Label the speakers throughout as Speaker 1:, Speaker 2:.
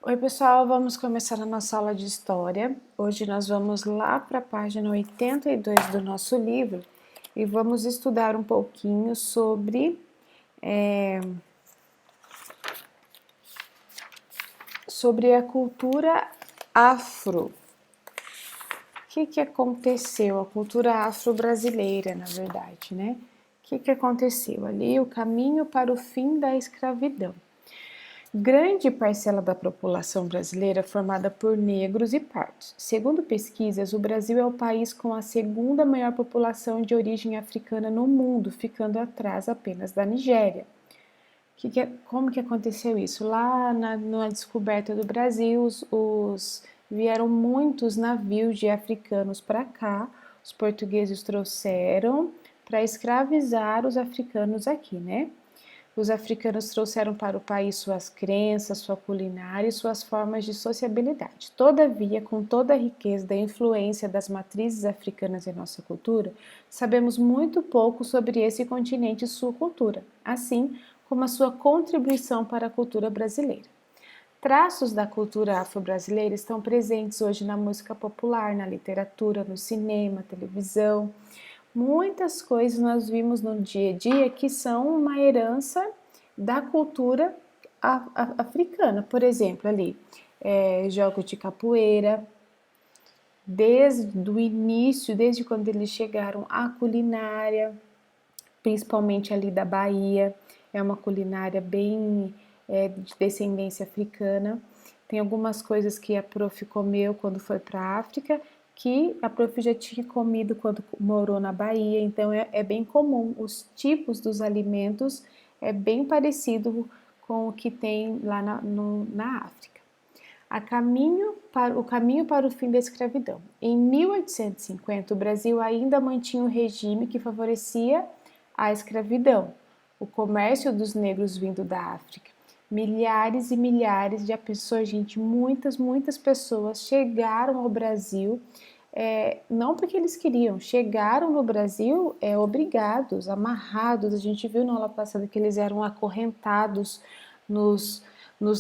Speaker 1: Oi, pessoal, vamos começar a nossa aula de história. Hoje nós vamos lá para a página 82 do nosso livro e vamos estudar um pouquinho sobre a cultura afro. O que aconteceu? A cultura afro-brasileira, na verdade, né? O que aconteceu ali? O caminho para o fim da escravidão. Grande parcela da população brasileira é formada por negros e pardos. Segundo pesquisas, o Brasil é o país com a segunda maior população de origem africana no mundo, ficando atrás apenas da Nigéria. Como que aconteceu isso? Lá na descoberta do Brasil, vieram muitos navios de africanos para cá, os portugueses trouxeram para escravizar os africanos aqui, né? Os africanos trouxeram para o país suas crenças, sua culinária e suas formas de sociabilidade. Todavia, com toda a riqueza da influência das matrizes africanas em nossa cultura, sabemos muito pouco sobre esse continente e sua cultura, assim como a sua contribuição para a cultura brasileira. Traços da cultura afro-brasileira estão presentes hoje na música popular, na literatura, no cinema, televisão. Muitas coisas nós vimos no dia a dia que são uma herança da cultura africana. Por exemplo, ali, jogos de capoeira, desde o início, desde quando eles chegaram, a culinária, principalmente ali da Bahia, é uma culinária bem de descendência africana. Tem algumas coisas que a prof comeu quando foi para a África, que a prof já tinha comido quando morou na Bahia, então é bem comum. Os tipos dos alimentos é bem parecido com o que tem lá na África. O caminho para o fim da escravidão. Em 1850, o Brasil ainda mantinha um regime que favorecia a escravidão, o comércio dos negros vindo da África. Milhares e milhares de pessoas, gente, muitas pessoas chegaram ao Brasil, não porque eles queriam, chegaram no Brasil obrigados, amarrados. A gente viu na aula passada que eles eram acorrentados nos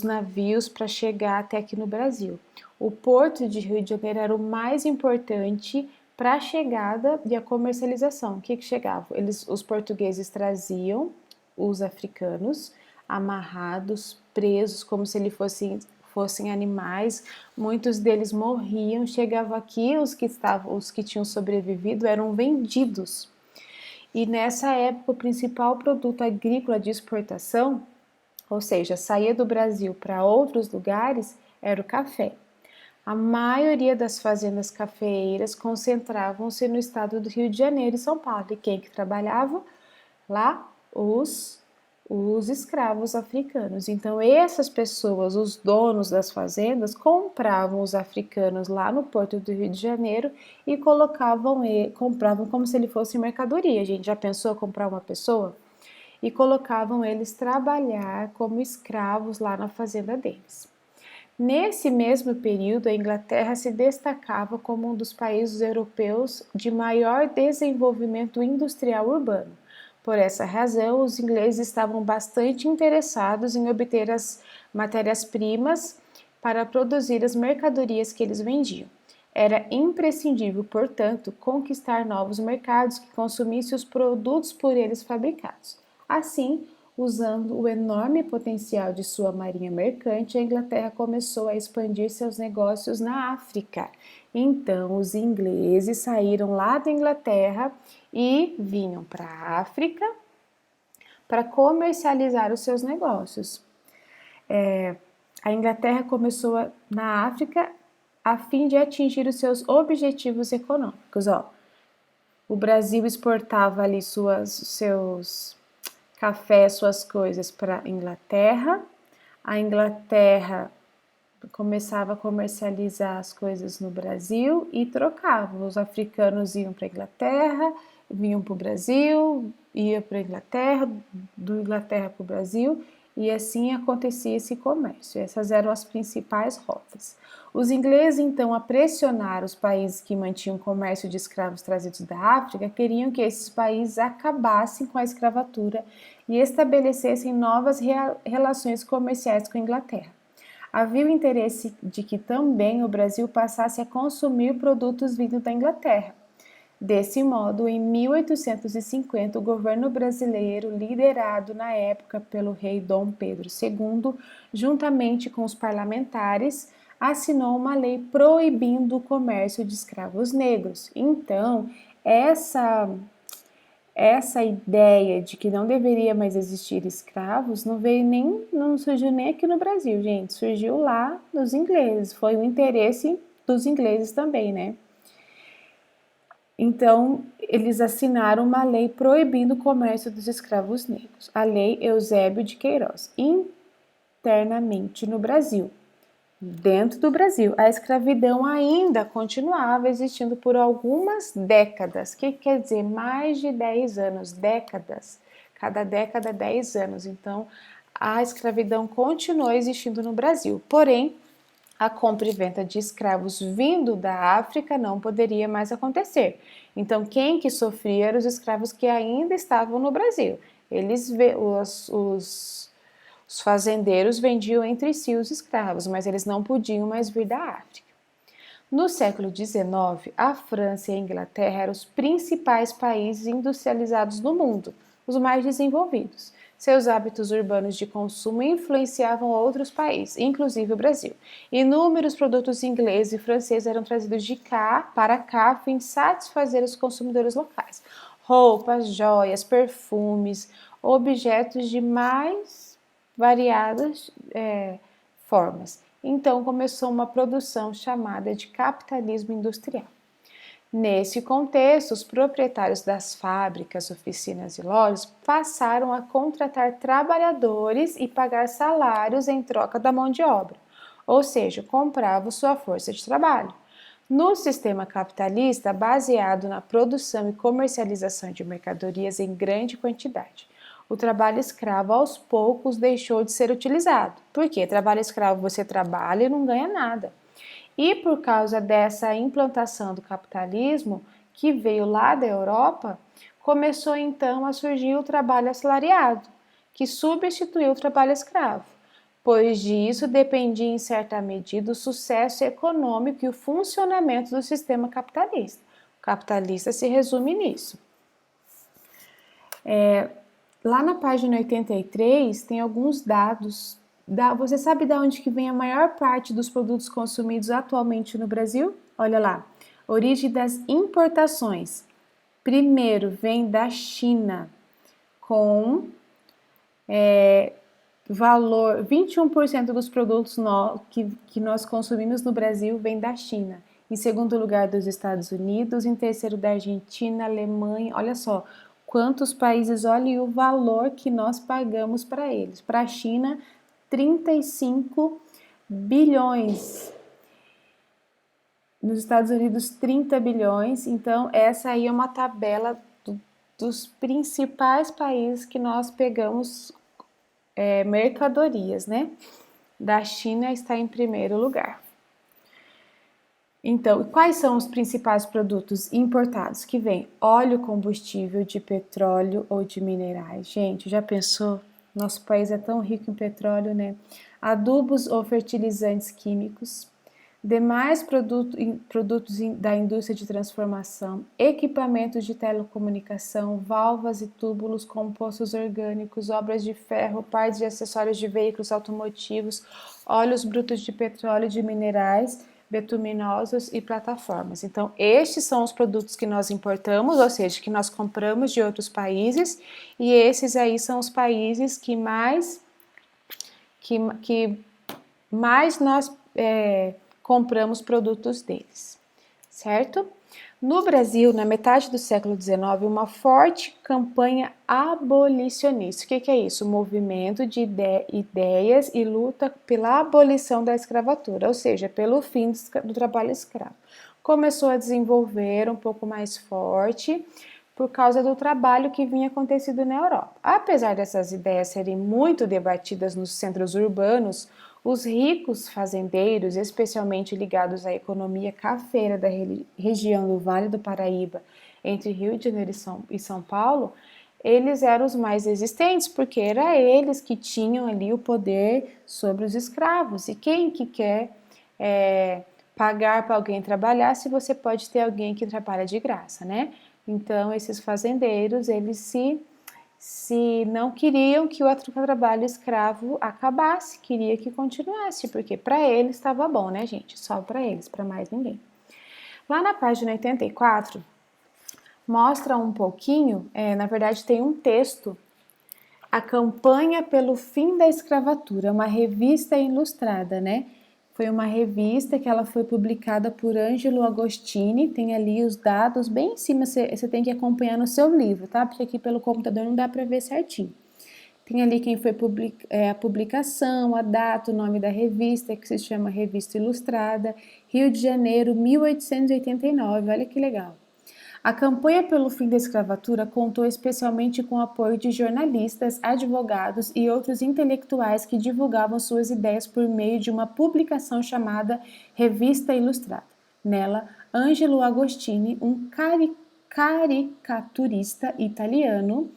Speaker 1: navios para chegar até aqui no Brasil. O porto de Rio de Janeiro era o mais importante para a chegada e a comercialização. O que chegava? Os portugueses traziam os africanos amarrados, presos, como se eles fossem animais. Muitos deles morriam. Chegava aqui, os que tinham sobrevivido eram vendidos. E nessa época, o principal produto agrícola de exportação, ou seja, saía do Brasil para outros lugares, era o café. A maioria das fazendas cafeeiras concentravam-se no estado do Rio de Janeiro e São Paulo. E quem que trabalhava lá? Os escravos africanos. Então, essas pessoas, os donos das fazendas, compravam os africanos lá no porto do Rio de Janeiro e compravam como se ele fosse mercadoria. A gente já pensou comprar uma pessoa? E colocavam eles trabalhar como escravos lá na fazenda deles. Nesse mesmo período, a Inglaterra se destacava como um dos países europeus de maior desenvolvimento industrial urbano. Por essa razão, os ingleses estavam bastante interessados em obter as matérias-primas para produzir as mercadorias que eles vendiam. Era imprescindível, portanto, conquistar novos mercados que consumissem os produtos por eles fabricados. Assim, usando o enorme potencial de sua marinha mercante, a Inglaterra começou a expandir seus negócios na África. Então, os ingleses saíram lá da Inglaterra e vinham para a África para comercializar os seus negócios. A Inglaterra começou na África a fim de atingir os seus objetivos econômicos. O Brasil exportava ali seus cafés, suas coisas para a Inglaterra. A Inglaterra começava a comercializar as coisas no Brasil e trocavam. Os africanos iam para a Inglaterra, vinham para o Brasil, ia para a Inglaterra, do Inglaterra para o Brasil, e assim acontecia esse comércio. Essas eram as principais rotas. Os ingleses, então, a pressionar os países que mantinham comércio de escravos trazidos da África, queriam que esses países acabassem com a escravatura e estabelecessem novas relações comerciais com a Inglaterra. havia o interesse de que também o Brasil passasse a consumir produtos vindos da Inglaterra. Desse modo, em 1850, o governo brasileiro, liderado na época pelo rei Dom Pedro II, juntamente com os parlamentares, assinou uma lei proibindo o comércio de escravos negros. Então, essa ideia de que não deveria mais existir escravos não surgiu nem aqui no Brasil, gente, surgiu lá dos ingleses, foi o interesse dos ingleses também, né? Então, eles assinaram uma lei proibindo o comércio dos escravos negros, a Lei Eusébio de Queiroz, internamente no Brasil. Dentro do Brasil, a escravidão ainda continuava existindo por algumas décadas. O que quer dizer? Mais de 10 anos, décadas. Cada década, 10 anos. Então, a escravidão continuou existindo no Brasil. Porém, a compra e venda de escravos vindo da África não poderia mais acontecer. Então, quem que sofria eram os escravos que ainda estavam no Brasil. Os fazendeiros vendiam entre si os escravos, mas eles não podiam mais vir da África. No século XIX, a França e a Inglaterra eram os principais países industrializados do mundo, os mais desenvolvidos. Seus hábitos urbanos de consumo influenciavam outros países, inclusive o Brasil. Inúmeros produtos ingleses e franceses eram trazidos de cá para cá a fim de satisfazer os consumidores locais. Roupas, joias, perfumes, objetos de mais variadas formas. Então começou uma produção chamada de capitalismo industrial. Nesse contexto, os proprietários das fábricas, oficinas e lojas passaram a contratar trabalhadores e pagar salários em troca da mão de obra, ou seja, compravam sua força de trabalho. No sistema capitalista, baseado na produção e comercialização de mercadorias em grande quantidade, o trabalho escravo aos poucos deixou de ser utilizado. Por quê? Trabalho escravo você trabalha e não ganha nada. E por causa dessa implantação do capitalismo, que veio lá da Europa, começou então a surgir o trabalho assalariado, que substituiu o trabalho escravo, pois disso dependia em certa medida o sucesso econômico e o funcionamento do sistema capitalista. O capitalista se resume nisso. Lá na página 83 tem alguns dados. Você sabe de onde que vem a maior parte dos produtos consumidos atualmente no Brasil? Olha lá, origem das importações. Primeiro vem da China, com valor 21% dos produtos que nós consumimos no Brasil vem da China. Em segundo lugar, dos Estados Unidos. Em terceiro, da Argentina, Alemanha. Olha só quantos países, olha o valor que nós pagamos para eles. Para a China, 35 bilhões. Nos Estados Unidos, 30 bilhões. Então, essa aí é uma tabela dos principais países que nós pegamos mercadorias, né? Da China está em primeiro lugar. Então, quais são os principais produtos importados que vem? Óleo combustível de petróleo ou de minerais. Gente, já pensou? Nosso país é tão rico em petróleo, né? Adubos ou fertilizantes químicos, demais produtos da indústria de transformação, equipamentos de telecomunicação, válvulas e túbulos, compostos orgânicos, obras de ferro, partes e acessórios de veículos automotivos, óleos brutos de petróleo e de minerais, betuminosos e plataformas. Então, estes são os produtos que nós importamos, ou seja, que nós compramos de outros países, e esses aí são os países que mais nós compramos produtos deles, certo? No Brasil, na metade do século XIX, uma forte campanha abolicionista. O que é isso? Movimento de ideias e luta pela abolição da escravatura, ou seja, pelo fim do trabalho escravo. Começou a desenvolver um pouco mais forte por causa do trabalho que vinha acontecendo na Europa. Apesar dessas ideias serem muito debatidas nos centros urbanos, os ricos fazendeiros, especialmente ligados à economia cafeira da região do Vale do Paraíba, entre Rio de Janeiro e São Paulo, eles eram os mais resistentes, porque era eles que tinham ali o poder sobre os escravos. E quem que quer pagar para alguém trabalhar se você pode ter alguém que trabalha de graça, né? Então, esses fazendeiros, eles se não queriam que o trabalho escravo acabasse, queria que continuasse, porque para eles estava bom, né, gente? Só para eles, para mais ninguém. Lá na página 84, mostra um pouquinho, na verdade tem um texto, A Campanha pelo Fim da Escravatura, uma revista ilustrada, né? Foi uma revista que ela foi publicada por Ângelo Agostini, tem ali os dados bem em cima, você tem que acompanhar no seu livro, tá? Porque aqui pelo computador não dá para ver certinho. Tem ali quem foi a publicação, a data, o nome da revista, que se chama Revista Ilustrada, Rio de Janeiro, 1889, olha que legal. A campanha pelo fim da escravatura contou especialmente com o apoio de jornalistas, advogados e outros intelectuais que divulgavam suas ideias por meio de uma publicação chamada Revista Ilustrada. Nela, Angelo Agostini, um caricaturista italiano,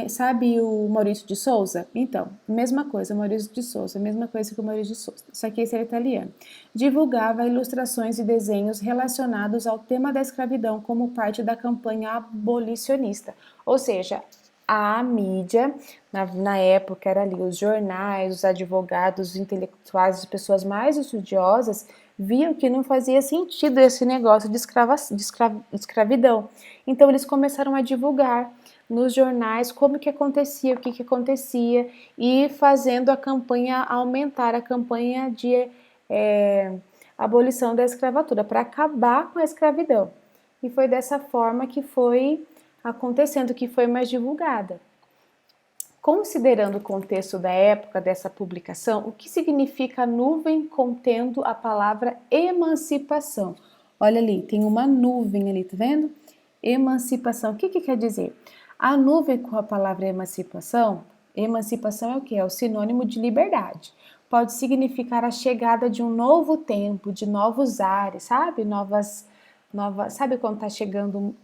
Speaker 1: sabe o Maurício de Souza? Então, mesma coisa, Maurício de Souza, mesma coisa que o Maurício de Souza, só que esse era italiano. Divulgava ilustrações e desenhos relacionados ao tema da escravidão como parte da campanha abolicionista. Ou seja, a mídia, na época, era ali os jornais, os advogados, os intelectuais, as pessoas mais estudiosas, viam que não fazia sentido esse negócio de escravidão. Então, eles começaram a divulgar nos jornais como que acontecia, o que acontecia, e fazendo a campanha, aumentar a campanha de abolição da escravatura, para acabar com a escravidão. E foi dessa forma que foi acontecendo, que foi mais divulgada. Considerando o contexto da época dessa publicação, o que significa a nuvem contendo a palavra emancipação? Olha ali, tem uma nuvem ali, tá vendo? Emancipação, o que quer dizer? A nuvem com a palavra emancipação, emancipação é o que? É o sinônimo de liberdade. Pode significar a chegada de um novo tempo, de novos ares, sabe? Sabe quando está chegando,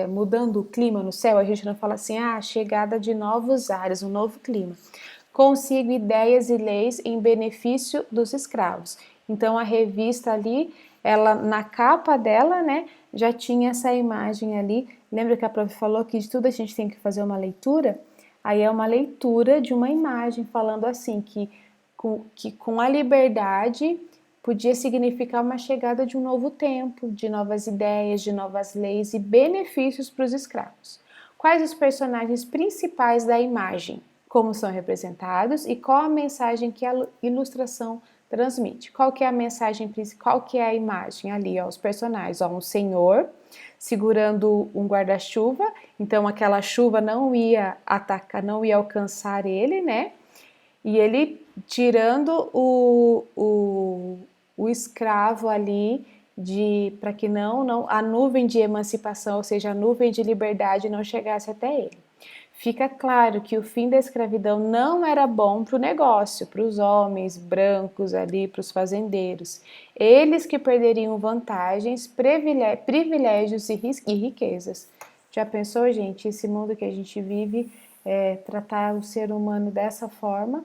Speaker 1: mudando o clima no céu? A gente não fala assim, chegada de novos ares, um novo clima. Consigo ideias e leis em benefício dos escravos. Então a revista ali, ela na capa dela, né, já tinha essa imagem ali. Lembra que a prof falou que de tudo a gente tem que fazer uma leitura? Aí é uma leitura de uma imagem falando assim que com a liberdade podia significar uma chegada de um novo tempo, de novas ideias, de novas leis e benefícios para os escravos. Quais os personagens principais da imagem? Como são representados e qual a mensagem que a ilustração transmite? Qual que é a mensagem principal? Qual que é a imagem ali? Os personagens, um senhor segurando um guarda-chuva, então aquela chuva não ia atacar, não ia alcançar ele, né? E ele tirando o escravo ali para que não a nuvem de emancipação, ou seja, a nuvem de liberdade não chegasse até ele. Fica claro que o fim da escravidão não era bom para o negócio, para os homens brancos ali, para os fazendeiros. Eles que perderiam vantagens, privilégios e riquezas. Já pensou, gente, esse mundo que a gente vive, tratar o ser humano dessa forma?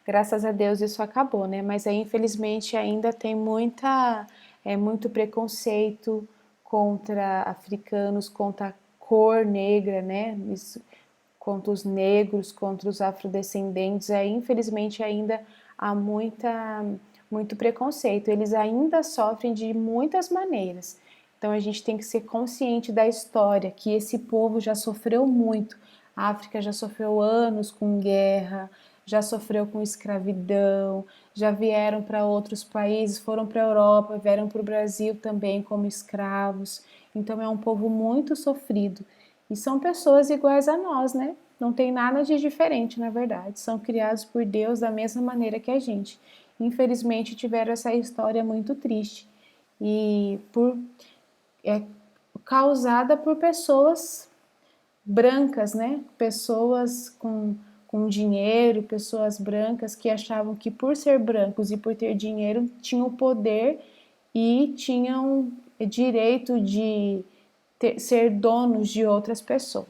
Speaker 1: Graças a Deus isso acabou, né? Mas aí, infelizmente, ainda tem muito preconceito contra africanos, contra a cor negra, né? Isso, contra os negros, contra os afrodescendentes. Aí, infelizmente, ainda há muito preconceito. Eles ainda sofrem de muitas maneiras. Então, a gente tem que ser consciente da história, que esse povo já sofreu muito. A África já sofreu anos com guerra, já sofreu com escravidão, já vieram para outros países, foram para a Europa, vieram para o Brasil também como escravos. Então é um povo muito sofrido. E são pessoas iguais a nós, né? Não tem nada de diferente, na verdade. São criados por Deus da mesma maneira que a gente. Infelizmente tiveram essa história muito triste e causada por pessoas brancas, né? Pessoas com dinheiro, pessoas brancas que achavam que por ser brancos e por ter dinheiro tinham poder e tinham direito de ser donos de outras pessoas.